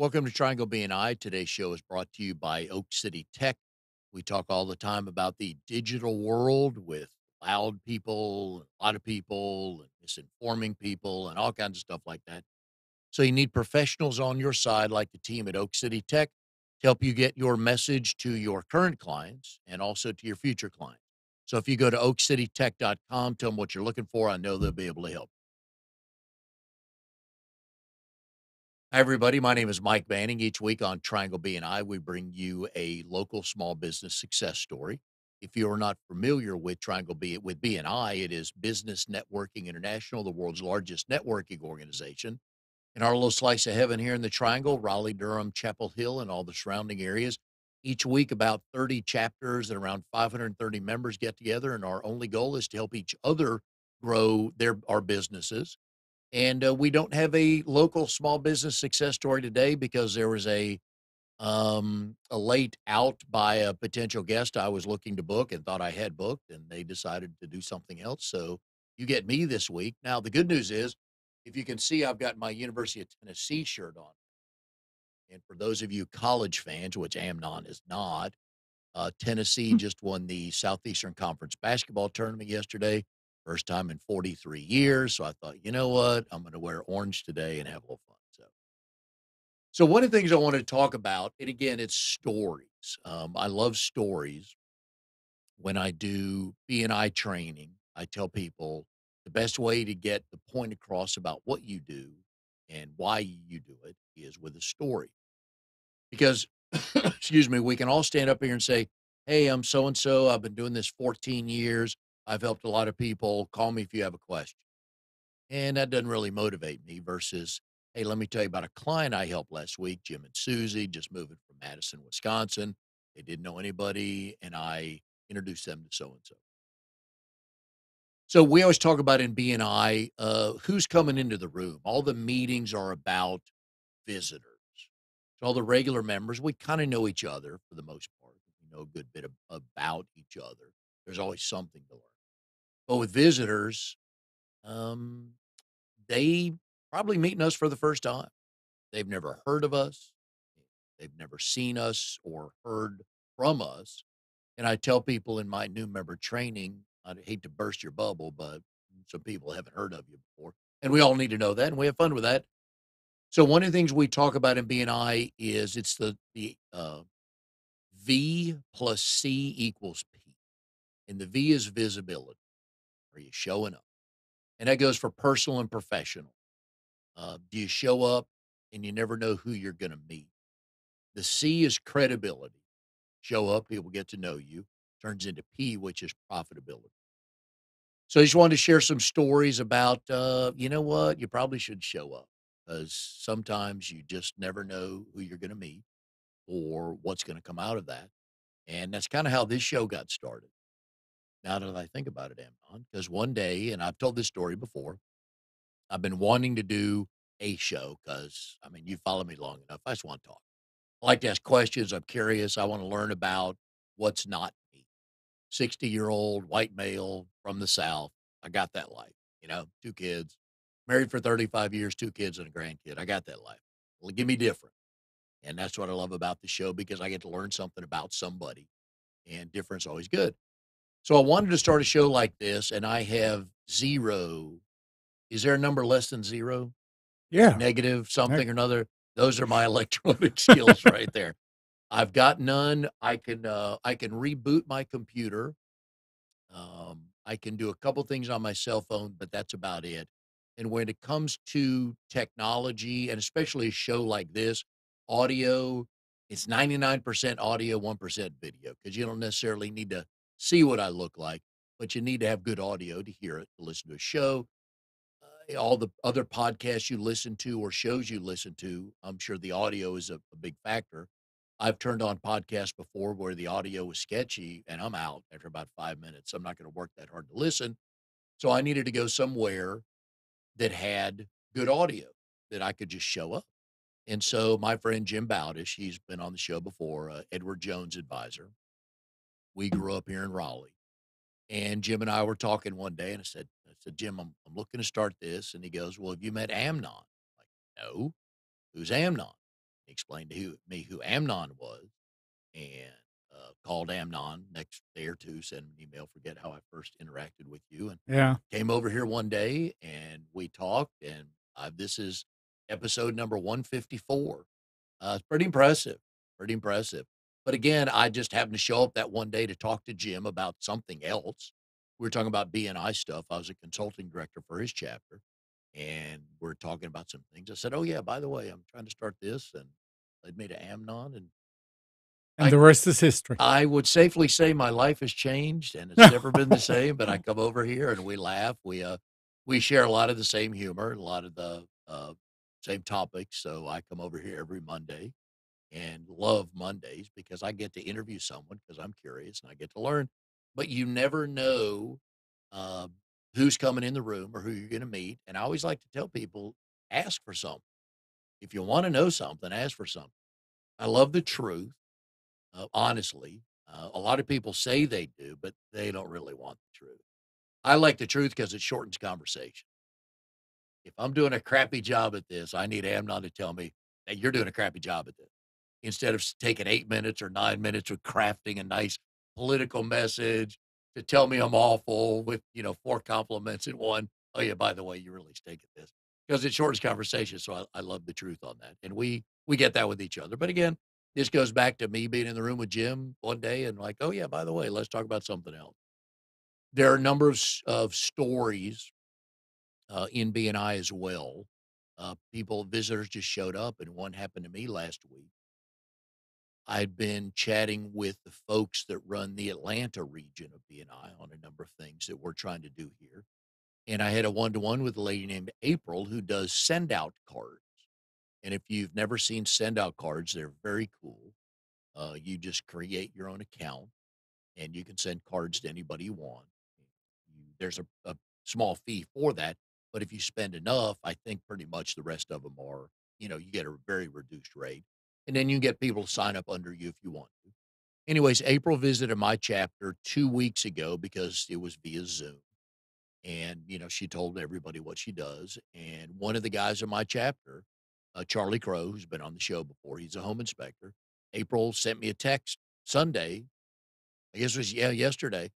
Welcome to Triangle BNI. Today's show is brought to you by Oak City Tech. We talk all the time about the digital world with loud people, a lot of people, and misinforming people, and all kinds of stuff like that. So you need professionals on your side, like the team at Oak City Tech, to help you get your message to your current clients and also to your future clients. So if you go to oakcitytech.com, tell them what you're looking for. I know they'll be able to help. Hi, everybody. My name is Mike Banning. Each week on Triangle BNI, we bring you a local small business success story. If you are not familiar with with BNI, it is Business Networking International, the world's largest networking organization. In our little slice of heaven here in the Triangle, Raleigh, Durham, Chapel Hill, and all the surrounding areas. Each week, about 30 chapters and around 530 members get together, and our only goal is to help each other grow our businesses. And we don't have a local small business success story today because there was a late out by a potential guest I was looking to book and thought I had booked, and they decided to do something else. So you get me this week. Now the good news is, if you can see, I've got my University of Tennessee shirt on. And for those of you college fans, which Amnon is not, Tennessee just won the Southeastern Conference basketball tournament yesterday. First time in 43 years. So I thought, you know what? I'm going to wear orange today and have a little fun. So one of the things I wanted to talk about, and again, it's stories. I love stories. When I do BNI training, I tell people the best way to get the point across about what you do and why you do it is with a story. Because, excuse me, we can all stand up here and say, "Hey, I'm so and so. I've been doing this 14 years. I've helped a lot of people. Call me if you have a question." And that doesn't really motivate me versus, "Hey, let me tell you about a client I helped last week, Jim and Susie, just moving from Madison, Wisconsin. They didn't know anybody, and I introduced them to so and so." So we always talk about in BNI, who's coming into the room. All the meetings are about visitors. So all the regular members, we kind of know each other for the most part. We know a good bit about each other. There's always something to learn. But with visitors, um, they probably meeting us for the first time. They've never heard of us. They've never seen us or heard from us. And I tell people in my new member training, I hate to burst your bubble, but some people haven't heard of you before. And we all need to know that. And we have fun with that. So one of the things we talk about in BNI is it's the V plus C equals P. And the V is visibility. Are you showing up? And that goes for personal and professional. Do you show up and you never know who you're going to meet? The C is credibility. Show up, people get to know you. Turns into P, which is profitability. So I just wanted to share some stories about, you know what, you probably should show up because sometimes you just never know who you're going to meet or what's going to come out of that. And that's kind of how this show got started. Now that I think about it, Amnon, because one day, and I've told this story before, I've been wanting to do a show because, I mean, you follow me long enough. I just want to talk. I like to ask questions. I'm curious. I want to learn about what's not me. 60-year-old white male from the South. I got that life, two kids, married for 35 years, two kids and a grandkid. I got that life. Well, give me different. And that's what I love about the show because I get to learn something about somebody and different's always good. So I wanted to start a show like this and I have zero. Is there a number less than zero? Yeah. Negative Heck, something or another? Those are my electronic skills right there. I've got none. I can reboot my computer. I can do a couple things on my cell phone, but that's about it. And when it comes to technology, and especially a show like this, audio, it's 99% audio, 1% video, because you don't necessarily need to see what I look like, but you need to have good audio to hear it, to listen to a show. All the other podcasts you listen to or shows you listen to, I'm sure the audio is a big factor. I've turned on podcasts before where the audio was sketchy and I'm out after about 5 minutes. I'm not going to work that hard to listen. So I needed to go somewhere that had good audio that I could just show up. And so my friend Jim Bowdish, he's been on the show before, Edward Jones advisor. We grew up here in Raleigh. And Jim and I were talking one day, and I said, Jim, I'm looking to start this. And he goes, well, have you met Amnon? I'm like, no, who's Amnon? He explained to me who Amnon was and called Amnon next day or two, sent him an email, forget how I first interacted with you, and Yeah. came over here one day and we talked. And this is episode number 154. It's pretty impressive, pretty impressive. But again, I just happened to show up that one day to talk to Jim about something else. We were talking about BNI stuff. I was a consulting director for his chapter, and we're talking about some things. I said, "Oh yeah, by the way, I'm trying to start this," and led me to Amnon, and And I the rest is history. I would safely say my life has changed and it's never been the same. But I come over here and we laugh. We share a lot of the same humor, a lot of the same topics. So I come over here every Monday and love Mondays because I get to interview someone because I'm curious and I get to learn. But you never know uh, who's coming in the room or who you're going to meet. And I always like to tell people, ask for something. If you want to know something, ask for something. I love the truth, honestly. A lot of people say they do, but they don't really want the truth. I like the truth because it shortens conversation. If I'm doing a crappy job at this, I need Amnon to tell me, "Hey, you're doing a crappy job at this." Instead of taking 8 minutes or 9 minutes of crafting a nice political message to tell me I'm awful with, four compliments in one. Oh yeah, by the way, you really stink at this because it shortens conversation. So I love the truth on that, and we get that with each other. But again, this goes back to me being in the room with Jim one day and like, oh yeah, by the way, let's talk about something else. There are a number of stories in BNI as well. Visitors just showed up, and one happened to me last week. I'd been chatting with the folks that run the Atlanta region of BNI on a number of things that we're trying to do here. And I had a one-to-one with a lady named April who does send out cards. And if you've never seen send out cards, they're very cool. You just create your own account and you can send cards to anybody you want. There's a small fee for that, but if you spend enough, I think pretty much the rest of them are, you get a very reduced rate. And then you can get people to sign up under you if you want to. Anyways, April visited my chapter 2 weeks ago because it was via Zoom. And, she told everybody what she does. And one of the guys in my chapter, Charlie Crow, who's been on the show before, he's a home inspector. April sent me a text Sunday, I guess it was, yeah, yesterday,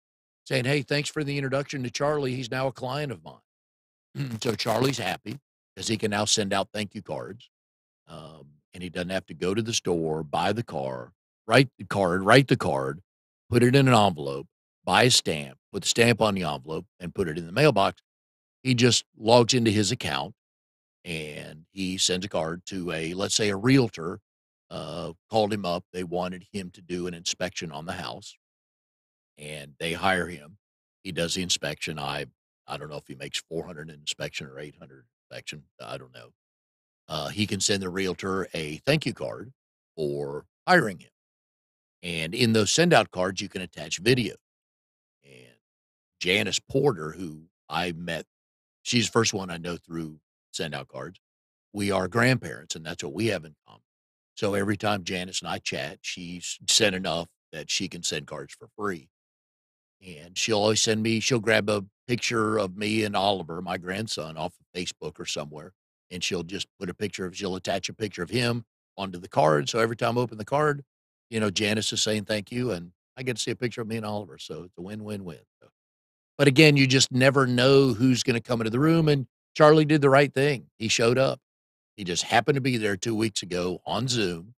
saying, "Hey, thanks for the introduction to Charlie. He's now a client of mine." So Charlie's happy because he can now send out thank you cards. And he doesn't have to go to the store, buy the car, write the card, put it in an envelope, buy a stamp, put the stamp on the envelope, and put it in the mailbox. He just logs into his account and he sends a card to let's say a realtor called him up. They wanted him to do an inspection on the house and they hire him. He does the inspection. I don't know if he makes 400 inspection or 800 inspection. I don't know. He can send the realtor a thank you card for hiring him. And in those send out cards, you can attach video. And Janice Porter, who I met, she's the first one I know through send out cards. We are grandparents, and that's what we have in common. So every time Janice and I chat, she's sent enough that she can send cards for free. And she'll grab a picture of me and Oliver, my grandson, off of Facebook or somewhere. And she'll attach a picture of him onto the card. So every time I open the card, Janice is saying thank you. And I get to see a picture of me and Oliver. So it's a win, win, win. So, but again, you just never know who's going to come into the room. And Charlie did the right thing. He showed up. He just happened to be there 2 weeks ago on Zoom.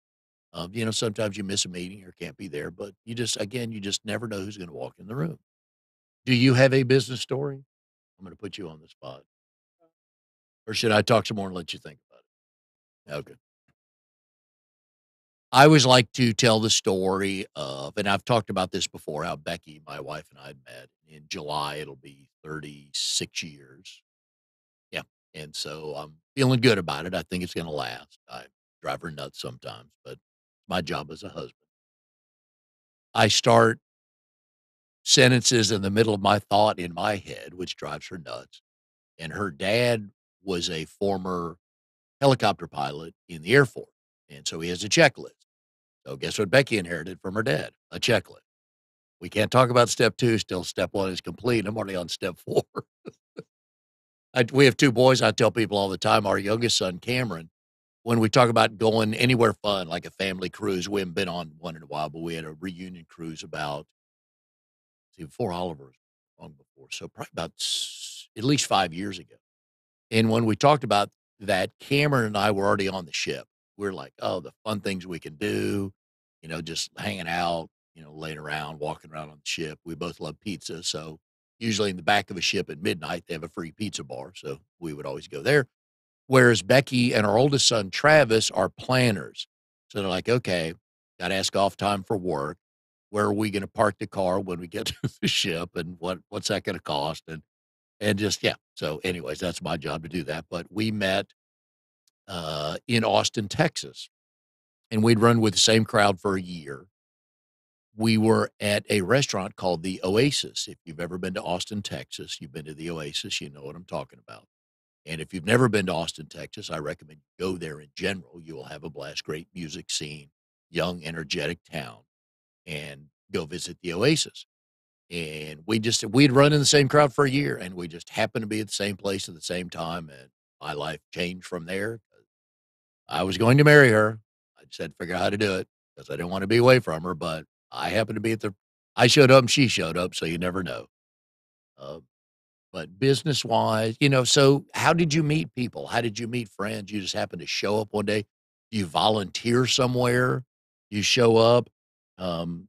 Sometimes you miss a meeting or can't be there, but you just never know who's going to walk in the room. Do you have a business story? I'm going to put you on the spot. Or should I talk some more and let you think about it? Okay. I always like to tell the story of, and I've talked about this before, how Becky, my wife, and I had met in July. It'll be 36 years. Yeah. And so I'm feeling good about it. I think it's going to last. I drive her nuts sometimes, but my job as a husband. I start sentences in the middle of my thought in my head, which drives her nuts. And her dad was a former helicopter pilot in the Air Force. And so he has a checklist. So guess what Becky inherited from her dad? A checklist. We can't talk about step two. Still, step one is complete. I'm already on step four. We have two boys. I tell people all the time, our youngest son, Cameron, when we talk about going anywhere fun, like a family cruise, we haven't been on one in a while, but we had a reunion cruise about, see, before Oliver was on before, so probably about at least 5 years ago. And when we talked about that, Cameron and I were already on the ship. We're like, oh, the fun things we can do, just hanging out, laying around, walking around on the ship. We both love pizza. So usually in the back of a ship at midnight, they have a free pizza bar. So we would always go there. Whereas Becky and our oldest son, Travis, are planners. So they're like, okay, got to ask off time for work. Where are we going to park the car when we get to the ship? And what's that going to cost? And just, yeah. So anyways, that's my job to do that. But we met in Austin, Texas, and we'd run with the same crowd for a year. We were at a restaurant called the Oasis. If you've ever been to Austin, Texas, you've been to the Oasis, you know what I'm talking about. And if you've never been to Austin, Texas, I recommend you go there in general. You will have a blast, great music scene, young, energetic town, and go visit the Oasis. And we'd run in the same crowd for a year, and we just happened to be at the same place at the same time, and my life changed from there. I was going to marry her. I just had to figure out how to do it because I didn't want to be away from her, but I happened to be I showed up and she showed up, so you never know. Uh, but business-wise, so how did you meet people? How did you meet friends? You just happened to show up one day? You volunteer somewhere? You show up? Um,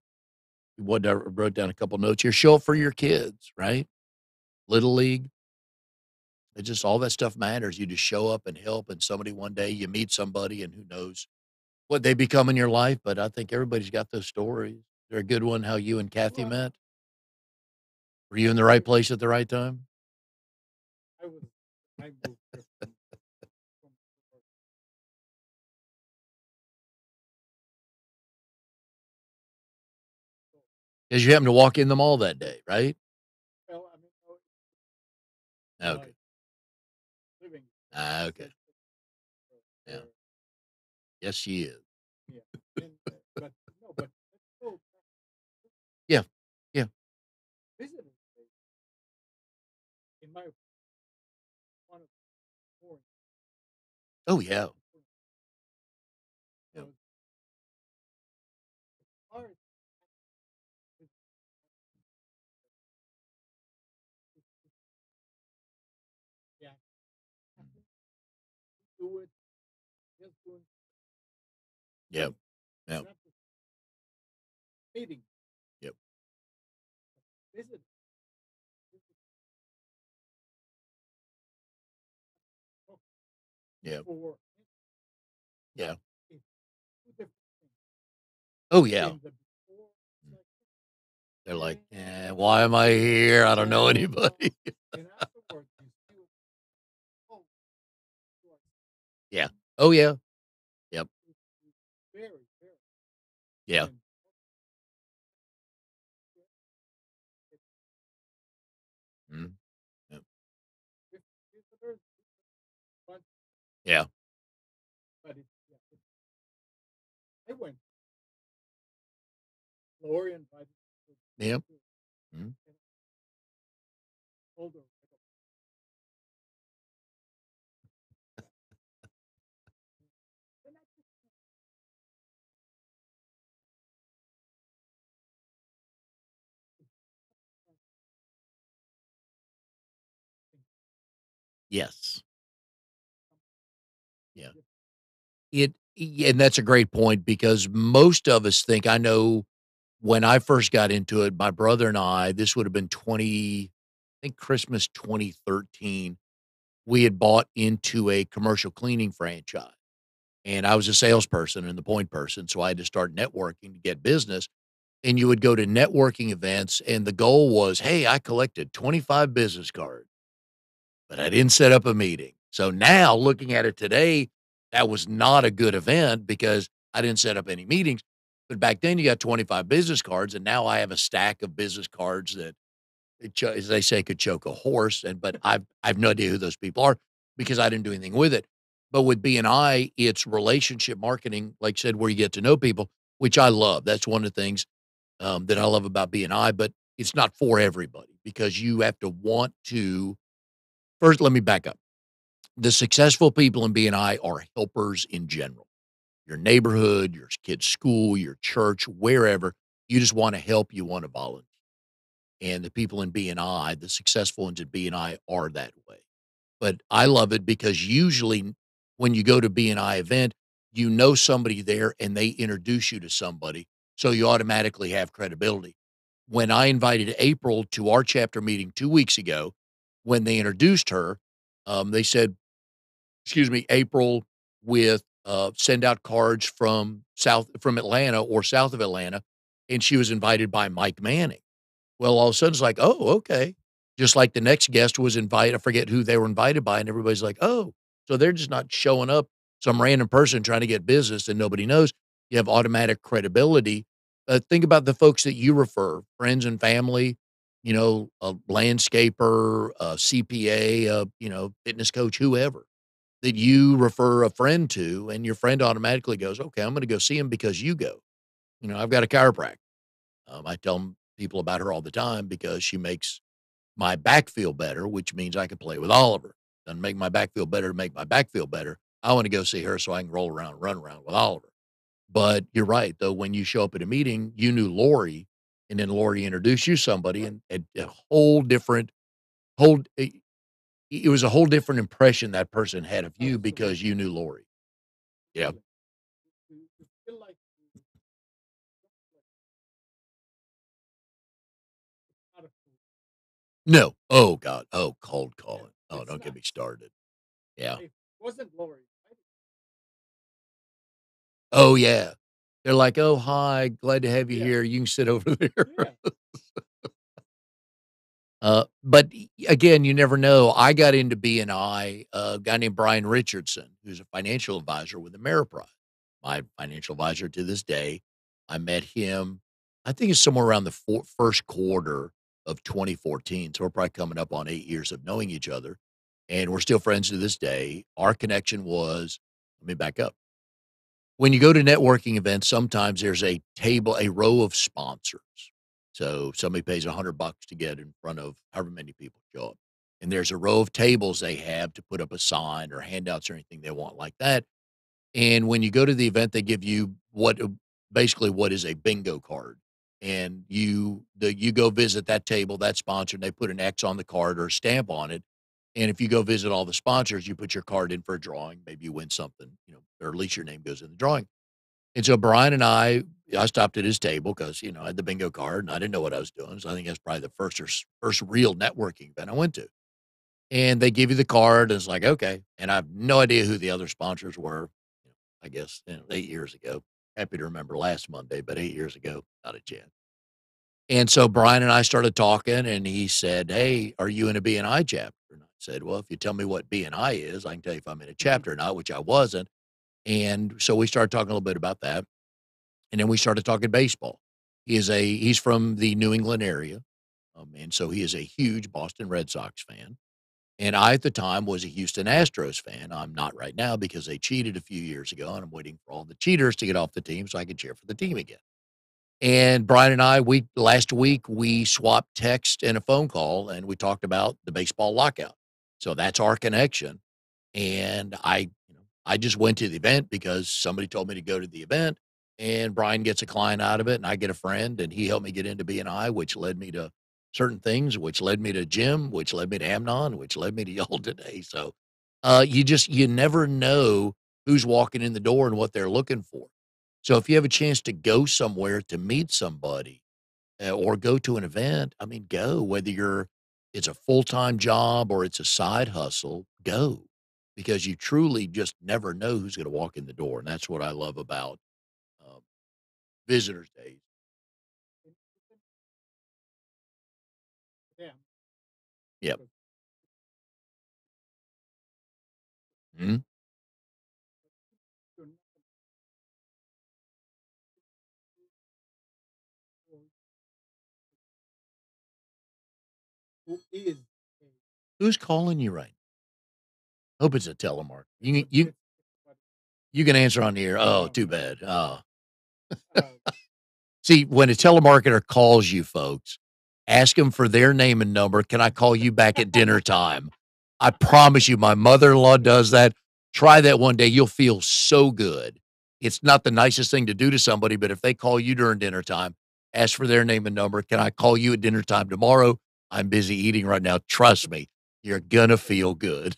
what I wrote down a couple notes here. Show up for your kids, right? Little league. It's just all that stuff matters. You just show up and help, and somebody one day you meet somebody, and who knows what they become in your life. But I think everybody's got those stories. Is there a good one how you and Kathy Well, met? Were you in the right place at the right time? I was I moved here from 'Cause you happened to walk in the mall that day, right? well, I mean, no, Okay. like living Okay. there, Yeah. where Yes, she is. yeah, and but no, but let's go back Yeah. Yeah. visiting place. In my one of the more Oh, yeah. Yeah. so as far as this, yeah, I Mm. think do it just doing Yep. Yep. not just meeting, Yep. visit, visit oh, Yep. for Yeah. it's two different things. Oh, yeah. In the before, it's Mm. like, They're like, eh, "Eh, why am I here? I don't know yeah, no, anybody." and afterwards you still oh, you are Yeah. Oh, yeah. Yep. very, very, Yeah. and Mhm. Yep. if visitors, but Yeah. it's yeah, I went. Lori invited me Yep. to Mhm. and told her, and I just think Yes. Yeah. different. And that's a great point because most of us think I know when I first got into it, my brother and I, this would have been I think Christmas 2013, we had bought into a commercial cleaning franchise. And I was a salesperson and the point person, so I had to start networking to get business. And you would go to networking events, and the goal was, "Hey, I collected 25 business cards, but I didn't set up a meeting." So now looking at it today, that was not a good event because I didn't set up any meetings. But back then, you got 25 business cards, and now I have a stack of business cards that, as they say, could choke a horse. But I've no idea who those people are because I didn't do anything with it. But with BNI, it's relationship marketing, like I said, where you get to know people, which I love. That's one of the things that I love about BNI. But it's not for everybody because you have to want to. First, let me back up. The successful people in BNI are helpers in general. Your neighborhood, your kid's school, your church, wherever, you just wanna help, you wanna volunteer. And the people in BNI, the successful ones at BNI are that way. But I love it because usually when you go to BNI event, you know somebody there and they introduce you to somebody, so you automatically have credibility. When I invited April to our chapter meeting 2 weeks ago, when they introduced her, they said, excuse me, April with, send out cards from Atlanta or south of Atlanta, and she was invited by Mike Manning. Well, all of a sudden, it's like, "Oh, okay." Just like the next guest was invited, I forget who they were invited by, and everybody's like, "Oh." So they're just not showing up, some random person trying to get business that nobody knows. You have automatic credibility. Think about the folks that you refer, friends and family, a landscaper, a CPA, fitness coach, whoever that you refer a friend to, and your friend automatically goes, "Okay, I'm gonna go see him because you go." I've got a chiropractor. I tell 'em people about her all the time because she makes my back feel better, which means I can play with Oliver. Doesn't make my back feel better to make my back feel better. I want to go see her so I can roll around and run around with Oliver. But you're right, though, when you show up at a meeting, you knew Lori, and then Lori introduced you somebody, and a whole different whole it was a whole different impression that person had of you because Absolutely. you knew Lori. Yeah. Really. You feel like you like not a fool. No. Oh god. Oh, cold Yeah. calling. Oh, It's don't get not. me started. Yeah. It wasn't Lori, right? Oh, yeah. They're like, "Oh, hi, glad to have you Yeah. here. You can sit over there." Yeah. But again, you never know. I got into BNI, a guy named Brian Richardson, who's a financial advisor with Ameriprise, my financial advisor to this day. I met him, I think it's somewhere around the first quarter of 2014. So we're probably coming up on 8 years of knowing each other. And we're still friends to this day. Our connection was, let me back up. When you go to networking events, sometimes there's a row of sponsors. So somebody pays $100 to get in front of however many people show up. And there's a row of tables they have to put up a sign or handouts or anything they want like that. And when you go to the event, they give you basically what is a bingo card. And you go visit that table, that sponsor, and they put an X on the card or a stamp on it. And if you go visit all the sponsors, you put your card in for a drawing. Maybe you win something, or at least your name goes in the drawing. And so Brian and I stopped at his table because I had the bingo card and I didn't know what I was doing. So I think that's probably the first real networking event I went to. And they give you the card, and it's like, okay. And I have no idea who the other sponsors were. I guess 8 years ago. Happy to remember last Monday, but 8 years ago, not a chance. And so Brian and I started talking, and he said, "Hey, are you in a BNI chapter?" And I said, "Well, if you tell me what BNI is, I can tell you if I'm in a Mhm. chapter or not," which I wasn't. And so we started talking a little bit about that, and then we started talking baseball. He's from the New England area, and so he is a huge Boston Red Sox fan. And I, at the time, was a Houston Astros fan. I'm not right now because they cheated a few years ago, and I'm waiting for all the cheaters to get off the team so I can cheer for the team again. And Brian and I, we last week we swapped text and a phone call, and we talked about the baseball lockout. So that's our connection. And I just went to the event because somebody told me to go to the event, and Brian gets a client out of it, and I get a friend, and he helped me get into BNI, which led me to certain things, which led me to Jim, which led me to Amnon, which led me to y'all today. So, you never know who's walking in the door and what they're looking for. So if you have a chance to go somewhere to meet somebody, or go to an event, I mean, go, whether it's a full-time job or it's a side hustle, go, because you truly just never know who's gonna walk in the door, and that's what I love about, um, visitors days. Yeah. Yep. Because Mhm. you're not sure who is a Who's calling you right now? Hope it's a telemark. it's You a can you it's but you can answer on the air. Oh, no, too no. bad. Oh. Uh, See, when a telemarketer calls you folks, ask them for their name and number. "Can I call you back at dinner time?" I promise you, my mother-in-law does that. Try that one day. You'll feel so good. It's not the nicest thing to do to somebody, but if they call you during dinner time, ask for their name and number. Can I call you at dinner time tomorrow? I'm busy eating right now. Trust me, you're gonna feel good.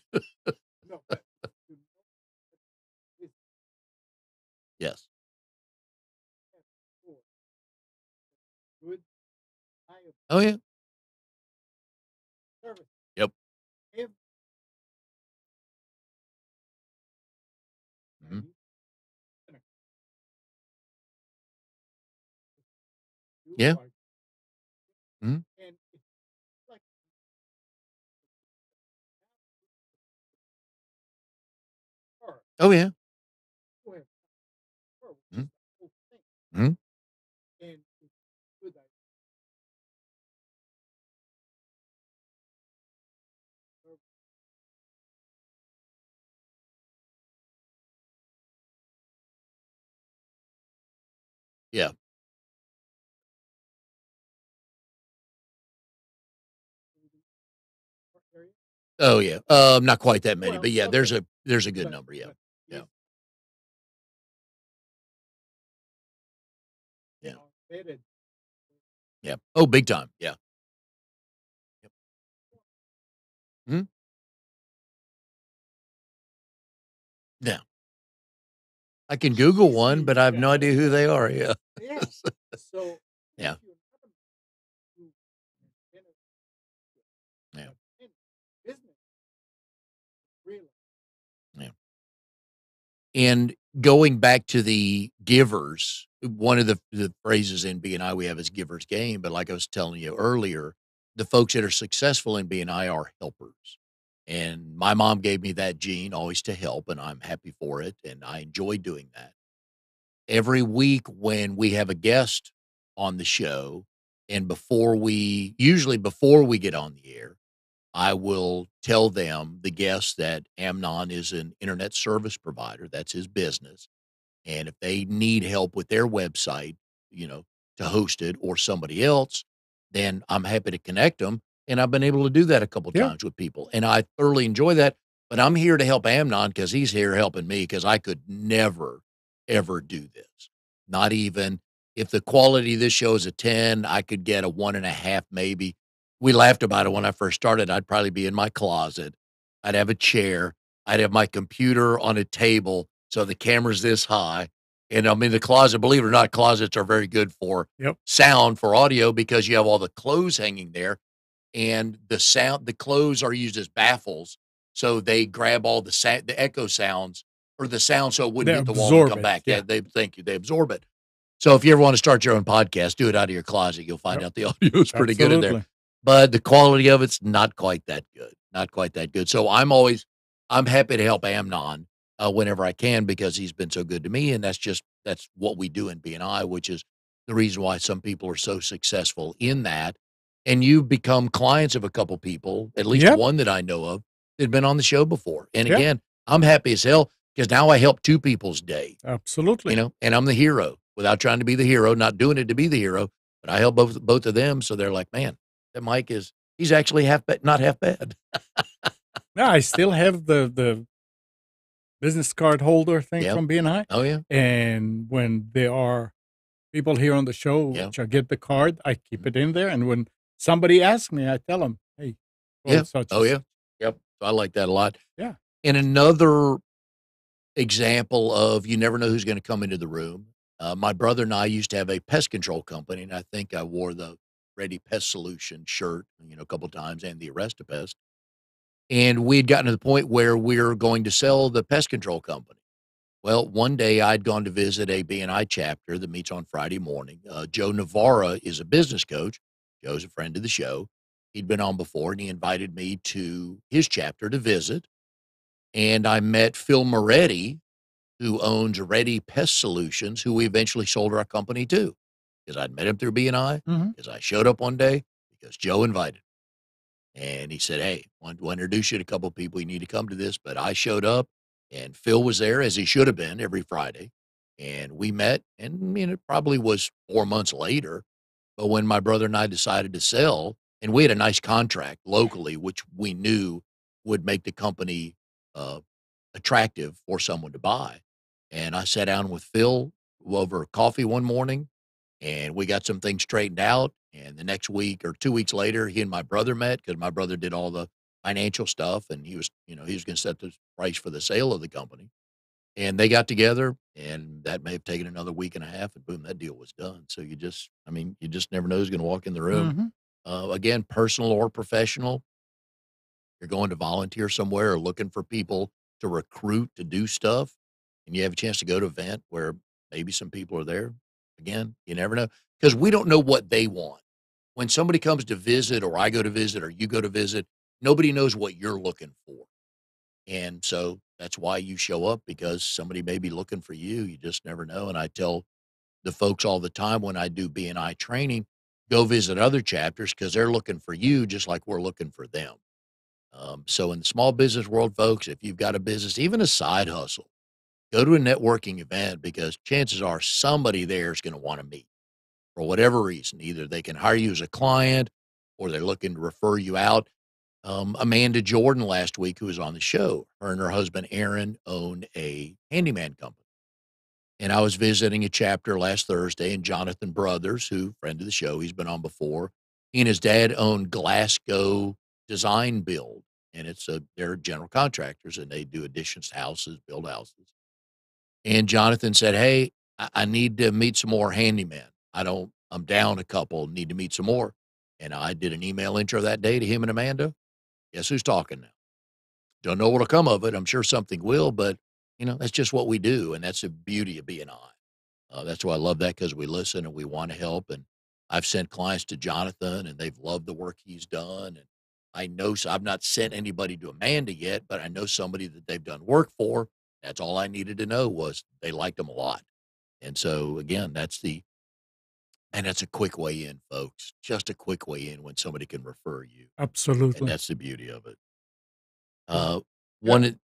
No, but you know this Yes. has for good, high Oh, yeah. service. Yep. Every Mhm. you you Yeah. are, Mhm. and it's like her, Oh, yeah. who have her, which is Mhm. the whole thing. Mhm. And it's good that her Yeah. area. Oh, yeah. Not quite that many, Well, but yeah, okay, there's a good number. Yeah. but Yeah. is they Yeah. are vetted. Yeah. Oh, big time. Yeah. Yep. Mhm. Yeah. I can It's Google one, easy, but I have yeah, no idea who they are. Yeah. yeah. So if Yeah. you're not a you in a Yeah. but in business, really, Yeah. And going back to the givers, one of the phrases in BNI we have is givers gain. But like I was telling you earlier, the folks that are successful in BNI are helpers. And my mom gave me that gene always to help, and I'm happy for it. And I enjoy doing that. Every week when we have a guest on the show, and usually before we get on the air, I will tell them, the guest, that Amnon is an internet service provider. That's his business. And if they need help with their website, you know, to host it or somebody else, then I'm happy to connect them. And I've been able to do that a couple yeah, times with people. And I thoroughly enjoy that. But I'm here to help Amnon because he's here helping me because I could never, ever do this. Not even if the quality of this show is a 10, I could get a 1.5, maybe. We laughed about it when I first started. I'd probably be in my closet. I'd have a chair. I'd have my computer on a table so the camera's this high. And I'm in the closet. Believe it or not, closets are very good for yep, sound, for audio, because you have all the clothes hanging there, and the clothes are used as baffles. So they grab all the echo sounds or the sound so it wouldn't they hit the wall and absorb come it. back. Yeah, They thank you. They absorb it. So if you ever want to start your own podcast, do it out of your closet. You'll find yep, out the audio is pretty good in there, absolutely. but the quality of it's not quite that good. Not quite that good. So I'm happy to help Amnon whenever I can because he's been so good to me, and that's what we do in BNI, which is the reason why some people are so successful in that. And you've become clients of a couple people, at least Yep, one that I know of, that'd been on the show before. And yeah, again, I'm happy as hell because now I help two people's day, absolutely. and I'm the hero without trying to be the hero, not doing it to be the hero, but I help both of them. So they're like, man, that Mike he's actually not half bad. Yeah, I still have the business card holder thing Yeah. from BNI, Oh yeah. and when there are people here on the show Yeah. which I get the card, I keep Mhm. it in there, and when somebody asks me, I tell them, "Hey, Yeah. call such Oh and yeah. such." Yep. So I like that a lot. Yeah. And another example of you never know who's going to come into the room. My brother and I used to have a pest control company, and I think I wore the Ready Pest Solution shirt, a couple times, and the Arrest a Pest. And we had gotten to the point where we are going to sell the pest control company. Well, one day I'd gone to visit a BNI chapter that meets on Friday morning. Joe Navarra is a business coach. Joe's a friend of the show. He'd been on before, and he invited me to his chapter to visit. And I met Phil Moretti, who owns Ready Pest Solutions, who we eventually sold our company to, because I'd met him through BNI, Mhm. because I showed up one day, because Joe invited me. And he said, hey, I want to introduce you to a couple of people. You need to come to this. But I showed up, and Phil was there, as he should have been, every Friday. And we met, and it probably was 4 months later. But when my brother and I decided to sell, and we had a nice contract locally, which we knew would make the company uh, attractive for someone to buy. And I sat down with Phil over coffee one morning, and we got some things straightened out. And the next week or 2 weeks later, he and my brother met because my brother did all the financial stuff, and he was going to set the price for the sale of the company. And they got together, and that may have taken another week and a half, and boom, that deal was done. So I mean, you just never know who's going to walk in the room. Mhm. Again, personal or professional, you're going to volunteer somewhere or looking for people to recruit to do stuff, and you have a chance to go to an event where maybe some people are there. Again, you never know because we don't know what they want. When somebody comes to visit, or I go to visit, or you go to visit, nobody knows what you're looking for. And so that's why you show up because somebody may be looking for you. You just never know. And I tell the folks all the time when I do BNI training, go visit other chapters because they're looking for you just like we're looking for them. So in the small business world, folks, if you've got a business, even a side hustle, go to a networking event because chances are somebody there is going to want to meet for whatever reason. Either they can hire you as a client or they're looking to refer you out. Amanda Jordan last week, who was on the show, her and her husband Aaron own a handyman company. And I was visiting a chapter last Thursday, and Jonathan Brothers, who friend of the show, he's been on before. He and his dad own Glasgow Design Build, and they're general contractors, and they do additions to houses, build houses. And Jonathan said, "Hey, I need to meet some more handymen. I'm down a couple, need to meet some more." And I did an email intro that day to him and Amanda. Guess who's talking now? Don't know what'll come of it. I'm sure something will, but that's just what we do, and that's the beauty of BNI. That's why I love that because we listen and we want to help. And I've sent clients to Jonathan, and they've loved the work he's done. And I know so I've not sent anybody to Amanda yet, but I know somebody that they've done work for. That's all I needed to know was they liked him a lot. And so again, that's a quick way in, folks. Just a quick way in when somebody can refer you, and Absolutely. that's the beauty of it. Yeah. Uh, Yeah. one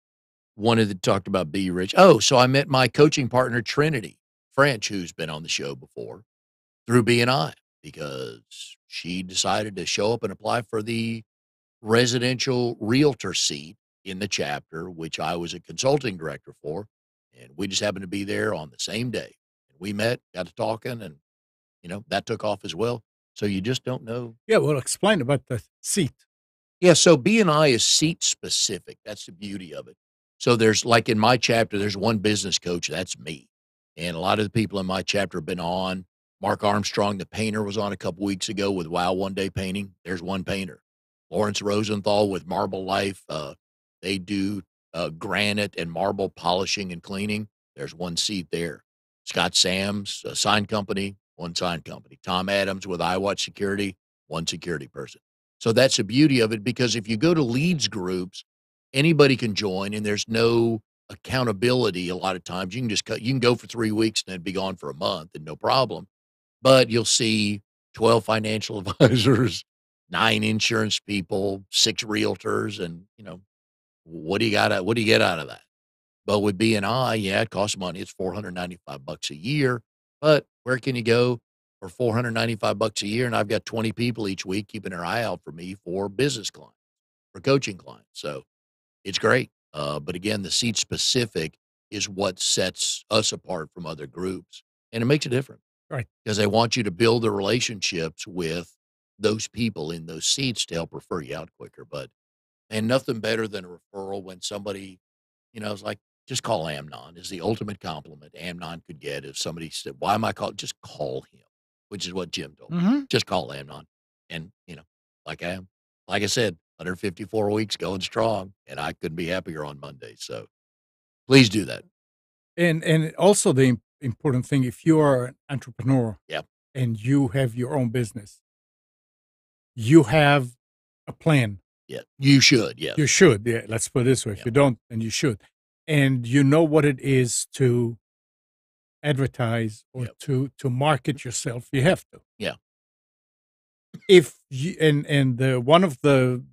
Wanted to talk about Be Rich. Oh, so I met my coaching partner, Trinity French, who's been on the show before, through BNI because she decided to show up and apply for the residential realtor seat in the chapter, which I was a consulting director for. And we just happened to be there on the same day. And we met, got to talking, and, that took off as well. So you just don't know. Yeah, well, explain about the seat. Yeah, so BNI is seat specific. That's the beauty of it. So there's like in my chapter, there's one business coach, that's me. And a lot of the people in my chapter have been on. Mark Armstrong, the painter, was on a couple weeks ago with Wow One Day Painting. There's one painter. Lawrence Rosenthal with Marble Life. They do granite and marble polishing and cleaning. There's one seat there. Scott Sams, a sign company, one sign company. Tom Adams with iWatch Security, one security person. So that's the beauty of it because if you go to leads groups, anybody can join and there's no accountability a lot of times. You can go for 3 weeks and then be gone for a month and no problem. But you'll see 12 financial advisors, 9 insurance people, 6 realtors, and what do you get out of that? But with BNI, yeah, it costs money. It's $495 a year. But where can you go for $495 a year? And I've got 20 people each week keeping their eye out for me for business clients, for coaching clients. So it's great. But again, the seat specific is what sets us apart from other groups. And it makes a difference Right. because they want you to build the relationships with those people in those seats to help refer you out quicker. But and nothing better than a referral when somebody, is like, just call Amnon is the ultimate compliment Amnon could get if somebody said, why am I calling? Just call him, which is what Jim told me. Mhm. Just call Amnon. And, like I am, like I said, 154 weeks going strong, and I couldn't be happier on Monday. So please do that. And also the important thing, if you are an entrepreneur Yeah. and you have your own business, you have a plan. Yeah. You should. You Yes. should, yeah, let's put it this way. If Yeah. you don't, then you should. And you know what it is to advertise or Yeah. to market yourself, you have to. Yeah. If you and the one of the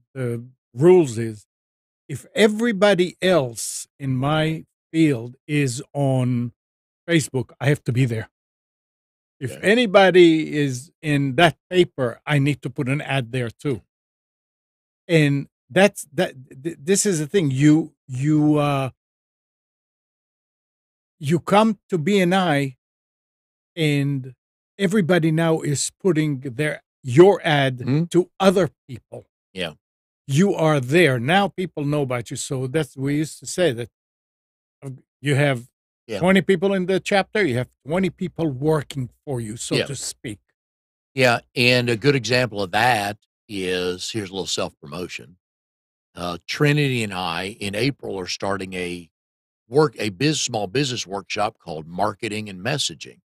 rules is if everybody else in my field is on Facebook, I have to be there. If Okay. anybody is in that paper, I need to put an ad there too. And This is the thing. You come to BNI, and everybody now is putting your ad Mhm. to other people. Yeah. You are there now. People know about you. So that's we used to say that you have Yeah. 20 people in the chapter. You have 20 people working for you, so Yeah. to speak. Yeah. And a good example of that is here's a little self promotion. Trinity and I in April are starting small business workshop called marketing and messaging.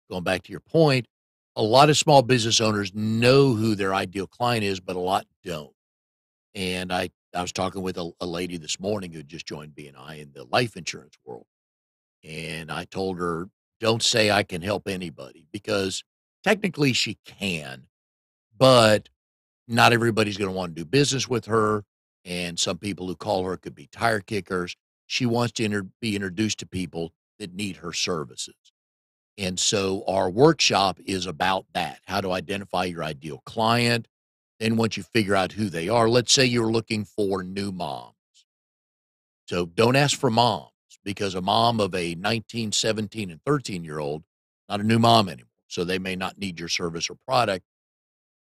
Going back to your point, a lot of small business owners know who their ideal client is, but a lot don't. And I was talking with a lady this morning who just joined BNI in the life insurance world. And I told her, don't say I can help anybody because technically she can, but not everybody's going to want to do business with her. And some people who call her could be tire kickers. She wants to be introduced to people that need her services. And so our workshop is about that, how to identify your ideal client. Then once you figure out who they are, let's say you're looking for new moms. So don't ask for moms because a mom of a 19, 17, and 13-year-old, not a new mom anymore. So they may not need your service or product.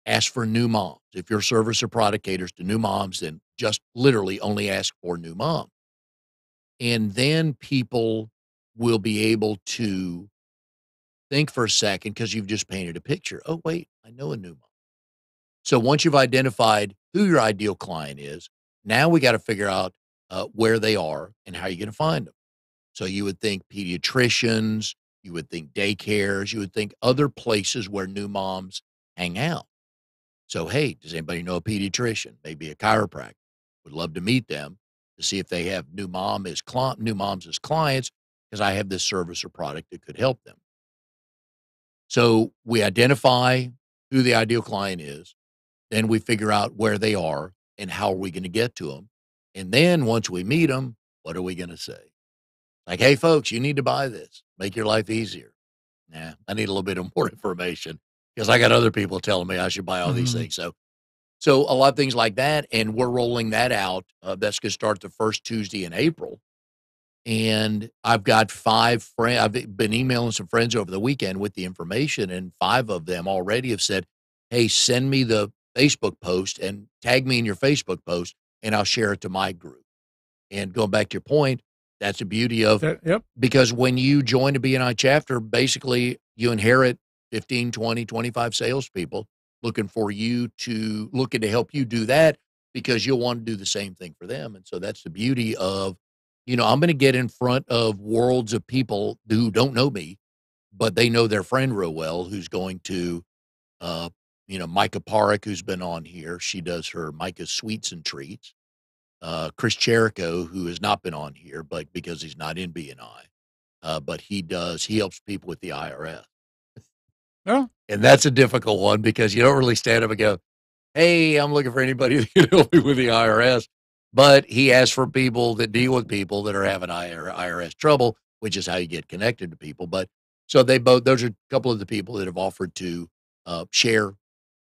Ask for new moms. If your service or product caters to new moms, then just literally only ask for new moms. And then people will be able to think for a second because you've just painted a picture. Oh, wait, I know a new mom. So once you've identified who your ideal client is, now we got to figure out where they are and how you're going to find them. So you would think pediatricians, you would think daycares, you would think other places where new moms hang out. So, hey, does anybody know a pediatrician? Maybe a chiropractor. Would love to meet them to see if they have new moms as clients because I have this service or product that could help them. So we identify who the ideal client is. Then we figure out where they are and how are we going to get to them. And then once we meet them, what are we going to say? Like, hey, folks, you need to buy this. Make your life easier. Nah, I need a little bit of more information because I got other people telling me I should buy all these Mhm. things. So a lot of things like that, and we're rolling that out. That's going to start the first Tuesday in April. And I've got 5 friends. I've been emailing some friends over the weekend with the information, and 5 of them already have said, "Hey, send me the Facebook post and tag me in your Facebook post, and I'll share it to my group." And going back to your point, that's the beauty of Yep. because when you join a BNI chapter, basically you inherit 15, 20, 25 salespeople looking to help you do that because you'll want to do the same thing for them. And so that's the beauty of, I'm going to get in front of worlds of people who don't know me, but they know their friend real well who's going to, uh, Micah Parik, who's been on here. She does her Micah's Sweets and Treats. Chris Jericho, who has not been on here, but because he's not in BNI, but he helps people with the IRS. Well, And that's a difficult one because you don't really stand up and go, hey, I'm looking for anybody that can help me with the IRS. But he asks for people that deal with people that are having IRS trouble, which is how you get connected to people. But so those are a couple of the people that have offered to share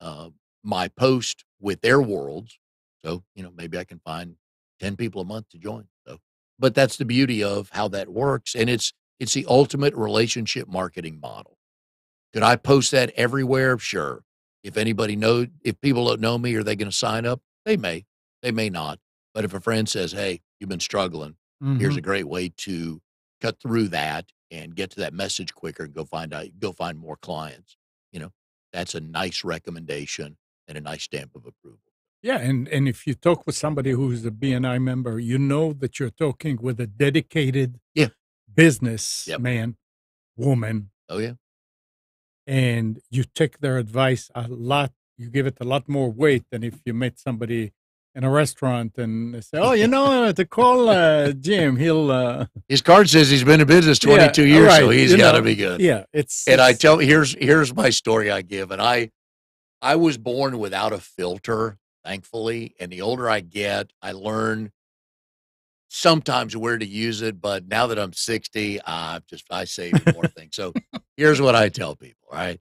uh, my post with their worlds. So, maybe I can find 10 people a month to join. So, but that's the beauty of how that works. And it's the ultimate relationship marketing model. Could I post that everywhere? Sure. If people don't know me, are they going to sign up? They may not. But if a friend says, hey, you've been struggling, here's a mhm. great way to cut through that and get to that message quicker and go find more clients. You know, that's a nice recommendation and a nice stamp of approval. Yeah, and if you talk with somebody who's a BNI member, you know that you're talking with a dedicated Yeah. Yep. businessman, woman, Oh, yeah. and you take their advice a lot. You give it a lot more weight than if you met somebody in a restaurant and they say, "Oh, to call Jim, he'll." His card says he's been in business Yeah, 22 all years, so right. he's got to be good. Yeah, And I tell here's my story I give. And I was born without a filter, thankfully, and the older I get, I learn sometimes where to use it, but now that I'm 60, I say even more things. So, here's what I tell people, right?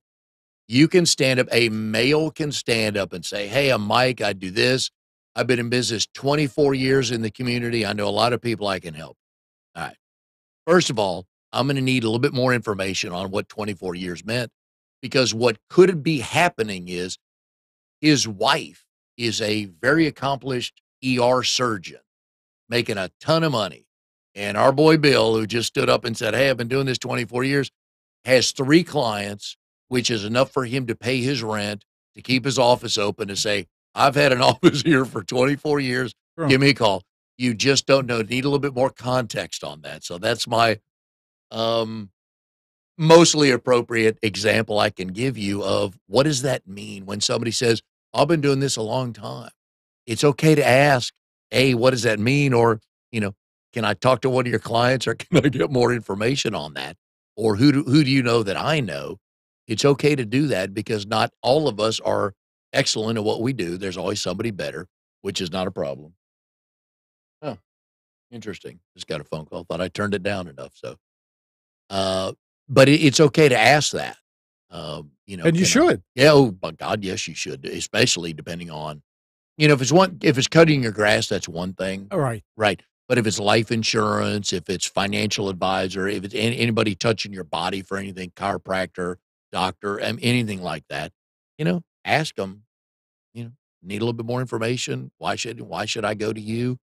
You can stand up a male can stand up and say, "Hey, I'm Mike, I do this." I've been in business 24 years in the community. I know a lot of people I can help. All right. First of all, I'm going to need a little bit more information on what 24 years meant because what could be happening is his wife is a very accomplished ER surgeon making a ton of money. And our boy Bill, who just stood up and said, "Hey, I've been doing this 24 years," has 3 clients, which is enough for him to pay his rent, to keep his office open, to say, "I've had an office here for 24 years. Sure. Give me a call." You just don't know. Need a little bit more context on that. So that's my um, mostly appropriate example I can give you of what does that mean when somebody says, "I've been doing this a long time." It's okay to ask, "Hey, what does that mean?" Or, you know, "Can I talk to one of your clients or can I get more information on that?" Or who do you know that I know? It's okay to do that because not all of us are excellent at what we do. There's always somebody better, which is not a problem. Oh, interesting. Just got a phone call. Thought I turned it down enough. So, uh, but it's okay to ask that. And you Can I? should. Yeah. Oh, my God. Yes, you should, especially depending on if it's cutting your grass, that's one thing, All right. right? But if it's life insurance, if it's financial advisor, if it's anybody touching your body for anything, chiropractor, doctor, anything like that, ask them. You know, need a little bit more information. Why should I go to you?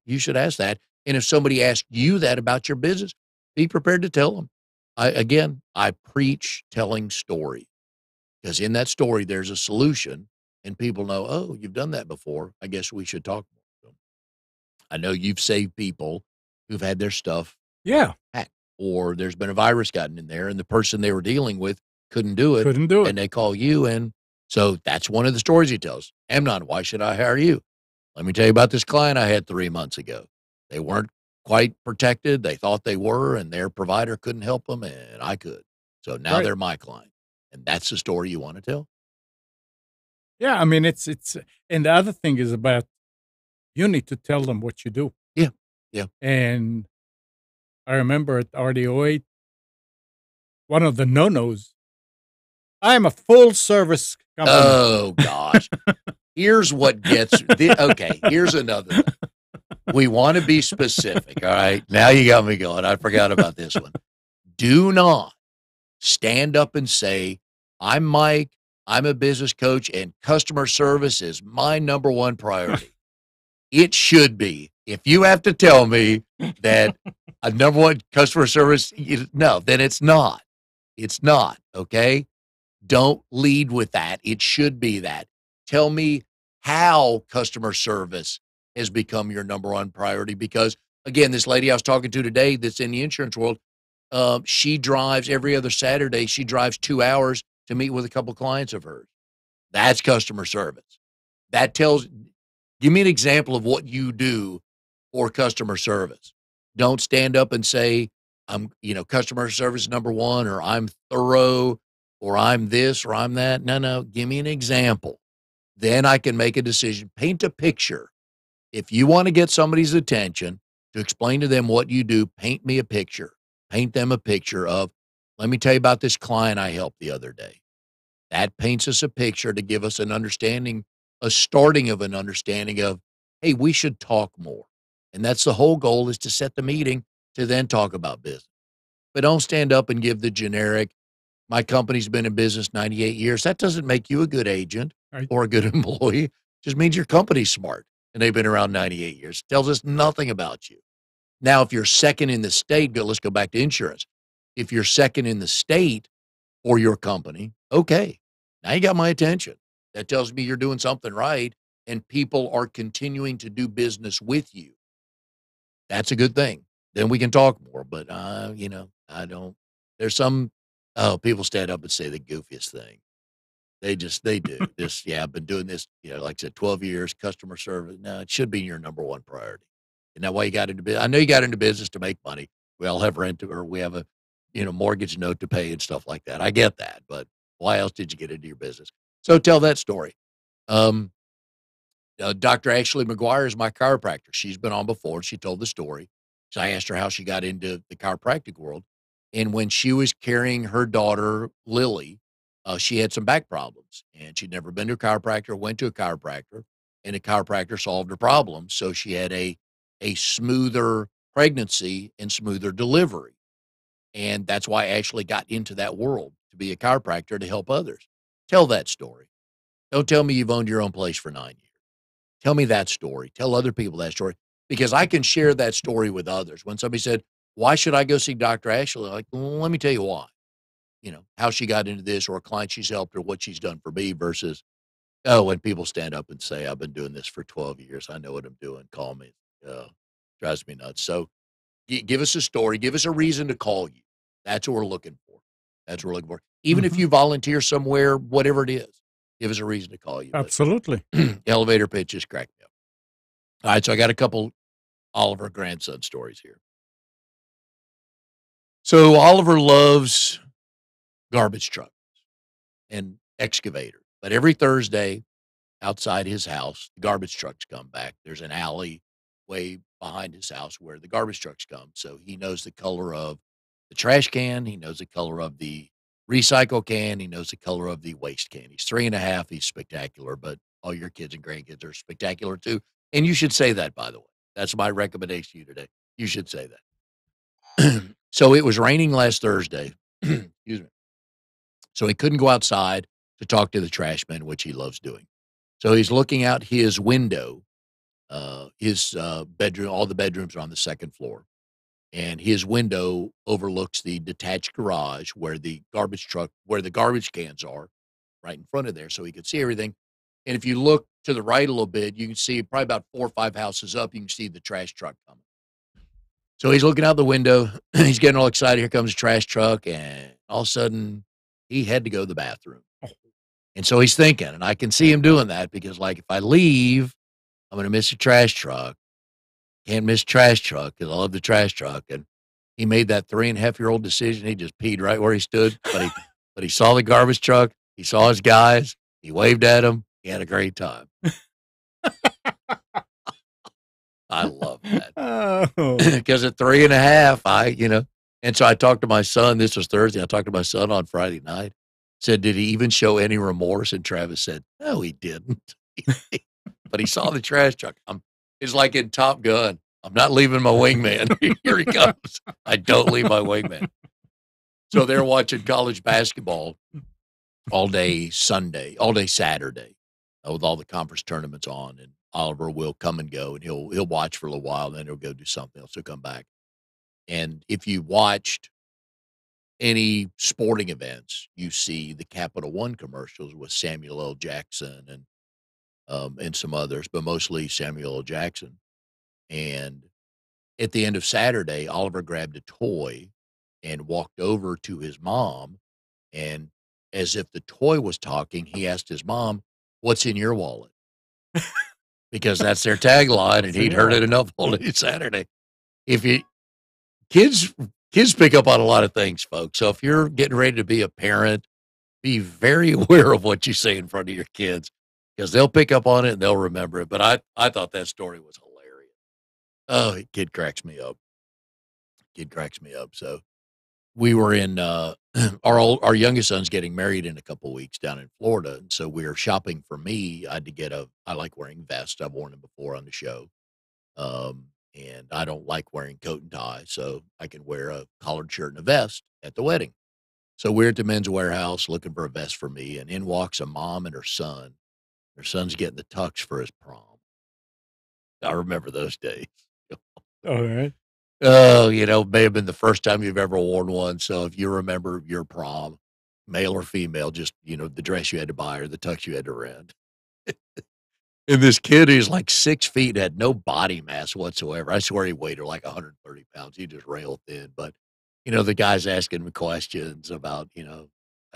You should ask that. And if somebody asks you that about your business, be prepared to tell them. I preach telling stories. Because in that story, there's a solution, and people know, oh, you've done that before. I guess we should talk more. So I know you've saved people who've had their stuff Yeah. hacked, or there's been a virus gotten in there, and the person they were dealing with couldn't do it, Couldn't do it. and they call you. And so that's one of the stories he tells. Amnon, why should I hire you? Let me tell you about this client I had 3 months ago. They weren't quite protected. They thought they were, and their provider couldn't help them, and I could. So now Right. they're my client. And that's the story you want to tell? Yeah. I mean, it's and the other thing is about you need to tell them what you do. Yeah. Yeah. And I remember at RDOA, one of the no-nos, I am a full service company. Oh gosh. Here's what gets okay, here's another thing. We want to be specific, all right? Now you got me going. I forgot about this one. Do not stand up and say, "I'm Mike, I'm a business coach, and customer service is my number one priority." It should be. If you have to tell me that a number one customer service, no, then it's not. It's not, okay? Don't lead with that. It should be that. Tell me how customer service has become your number one priority because, again, this lady I was talking to today that's in the insurance world, she drives every other Saturday. She drives 2 hours to meet with a couple clients of hers. That's customer service. That tells Give me an example of what you do for customer service. Don't stand up and say, customer service number one, or I'm thorough, or I'm this, or I'm that. No, no. Give me an example. Then I can make a decision. Paint a picture. If you want to get somebody's attention to explain to them what you do, paint me a picture. Paint them a picture of, let me tell you about this client I helped the other day. That paints us a picture to give us an understanding, a starting of an understanding of, hey, we should talk more. And that's the whole goal, is to set the meeting to then talk about business. But don't stand up and give the generic, my company's been in business 98 years. That doesn't make you a good agent Right. or a good employee. It just means your company's smart and they've been around 98 years. It tells us nothing about you. Now, if you're second in the state, let's go back to insurance. If you're second in the state for your company, okay, now you got my attention. That tells me you're doing something right and people are continuing to do business with you. That's a good thing. Then we can talk more. But, I don't. There's some, oh, people stand up and say the goofiest thing. They do this. Yeah, I've been doing this, like I said, 12 years, customer service. No, it should be your number one priority. And that why you got into business. I know you got into business to make money. We all have rent or we have a, mortgage note to pay and stuff like that. I get that. But why else did you get into your business? So tell that story. Um, Dr. Ashley McGuire is my chiropractor. She's been on before. She told the story. So I asked her how she got into the chiropractic world. And when she was carrying her daughter, Lily, she had some back problems and she'd never been to a chiropractor, went to a chiropractor. and a chiropractor solved her problem. So she had a smoother pregnancy and smoother delivery. And that's why I actually got into that world to be a chiropractor to help others. Tell that story. Don't tell me you've owned your own place for 9 years. Tell me that story. Tell other people that story because I can share that story with others. When somebody said, "Why should I go see Dr. Ashley?" Like, well, let me tell you why. How she got into this or a client she's helped or what she's done for me versus, oh, when people stand up and say, I've been doing this for 12 years. I know what I'm doing. Call me. Drives me nuts. So give us a story. Give us a reason to call you. That's what we're looking for. That's what we're looking for. Even if Mhm. you volunteer somewhere, whatever it is, give us a reason to call you. But Absolutely. elevator pitches crack me up. All right. So I got a couple Oliver grandson stories here. So Oliver loves garbage truck and excavator, but every Thursday outside his house, the garbage trucks come back. There's an alley way behind his house where the garbage trucks come. So he knows the color of the trash can. He knows the color of the recycle can. He knows the color of the waste can. He's 3.5. He's spectacular, but all your kids and grandkids are spectacular too. And you should say that, by the way. That's my recommendation to you today. You should say that. So it was raining last Thursday. Excuse me. So he couldn't go outside to talk to the trash man, which he loves doing. So he's looking out his window, his bedroom, all the bedrooms are on the second floor. And his window overlooks the detached garage where the garbage truck, where the garbage cans are, right in front of there. So he could see everything. And if you look to the right a little bit, you can see probably about 4 or 5 houses up, you can see the trash truck coming. So he's looking out the window. He's getting all excited. Here comes the trash truck. And all of a sudden, he had to go to the bathroom. And so he's thinking, and I can see him doing that because, like, if I leave, I'm going to miss the trash truck. Can't miss trash truck because I love the trash truck. And he made that 3.5-year-old decision. He just peed right where he stood, but he saw the garbage truck. He saw his guys. He waved at them. He had a great time. I love that Oh. because at 3.5, and so I talked to my son. This was Thursday. I talked to my son on Friday night. Said, did he even show any remorse? And Travis said, no, he didn't. But he saw the trash truck. It's like in Top Gun. I'm not leaving my wingman. Here he comes. I don't leave my wingman. So they're watching college basketball all day Sunday, all day Saturday, with all the conference tournaments on. And Oliver will come and go, and he'll watch for a little while, and then he'll go do something else. He'll come back. And if you watched any sporting events, you see the Capital One commercials with Samuel L. Jackson and some others, but mostly Samuel L. Jackson. And at the end of Saturday, Oliver grabbed a toy and walked over to his mom. And as if the toy was talking, he asked his mom, what's in your wallet? Because that's their tagline. And It's in he'd your heard it wallet. enough all day Saturday. If you kids, kids pick up on a lot of things, folks. So if you're getting ready to be a parent, be very aware of what you say in front of your kids because they'll pick up on it and they'll remember it. But I thought that story was hilarious. Oh, kid cracks me up. Kid cracks me up. So we were in our youngest son's getting married in a couple of weeks down in Florida, and so we were shopping for me. I had to get I like wearing vests. I've worn them before on the show, and I don't like wearing coat and tie, so I can wear a collared shirt and a vest at the wedding. So we're at the Men's Warehouse looking for a vest for me, and in walks a mom and her son. Her son's getting the tux for his prom. I remember those days. Alright. Oh, may have been the first time you've ever worn one. So if you remember your prom, male or female, just, the dress you had to buy or the tux you had to rent. And this kid is like 6 feet, had no body mass whatsoever. I swear he weighed like 130 pounds. He just rail thin. But, the guy's asking him questions about,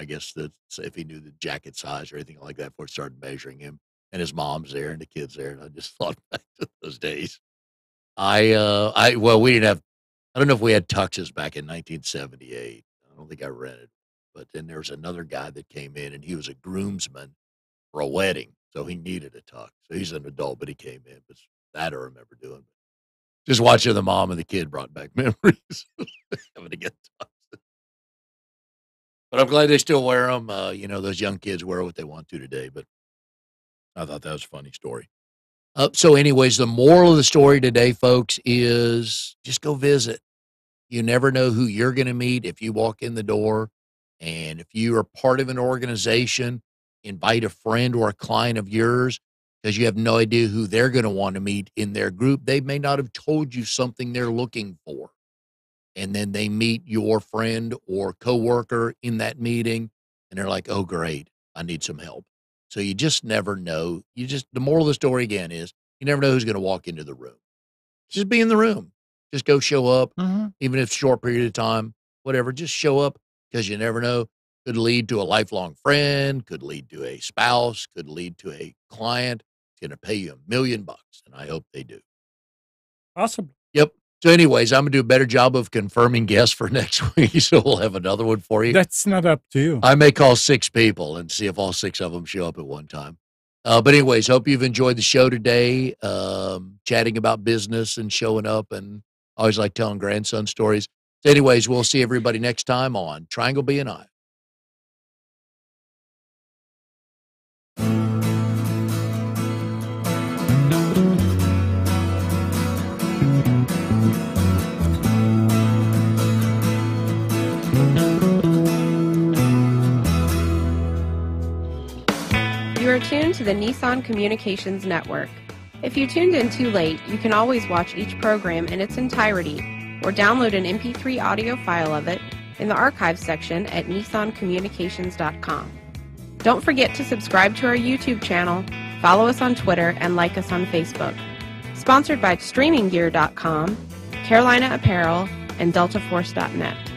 I guess if he knew the jacket size or anything like that before he started measuring him. And his mom's there and the kid's there. And I just thought back to those days. Well, we didn't have, I don't know if we had tuxes back in 1978. I don't think I rented. But then there was another guy that came in and he was a groomsman for a wedding. So he needed a tux. So he's an adult, but he came in. But that I remember doing. Just watching the mom and the kid brought back memories having to get tux. But I'm glad they still wear them. Those young kids wear what they want to today. But I thought that was a funny story. So anyways, the moral of the story today, folks, is just go visit. You never know who you're going to meet if you walk in the door. And if you are part of an organization, invite a friend or a client of yours because you have no idea who they're going to want to meet in their group. They may not have told you something they're looking for. And then they meet your friend or coworker in that meeting and they're like, oh, great, I need some help. So you just never know. The moral of the story again is you never know who's going to walk into the room. Just be in the room. Just go show up, even if it's a short period of time, whatever. Just show up because you never know. Could lead to a lifelong friend, could lead to a spouse, could lead to a client. It's going to pay you $1,000,000, and I hope they do. Awesome. Yep. So, anyways, I'm gonna do a better job of confirming guests for next week, so we'll have another one for you. That's not up to you. I may call 6 people and see if all 6 of them show up at one time. But anyways, hope you've enjoyed the show today, chatting about business and showing up, and I always like telling grandson stories. So anyways, we'll see everybody next time on Triangle BNI. You are tuned to the Nissan Communications Network. If you tuned in too late, you can always watch each program in its entirety or download an MP3 audio file of it in the archives section at nissancommunications.com. Don't forget to subscribe to our YouTube channel, follow us on Twitter, and like us on Facebook. Sponsored by StreamingGear.com, Carolina Apparel, and DeltaForce.net.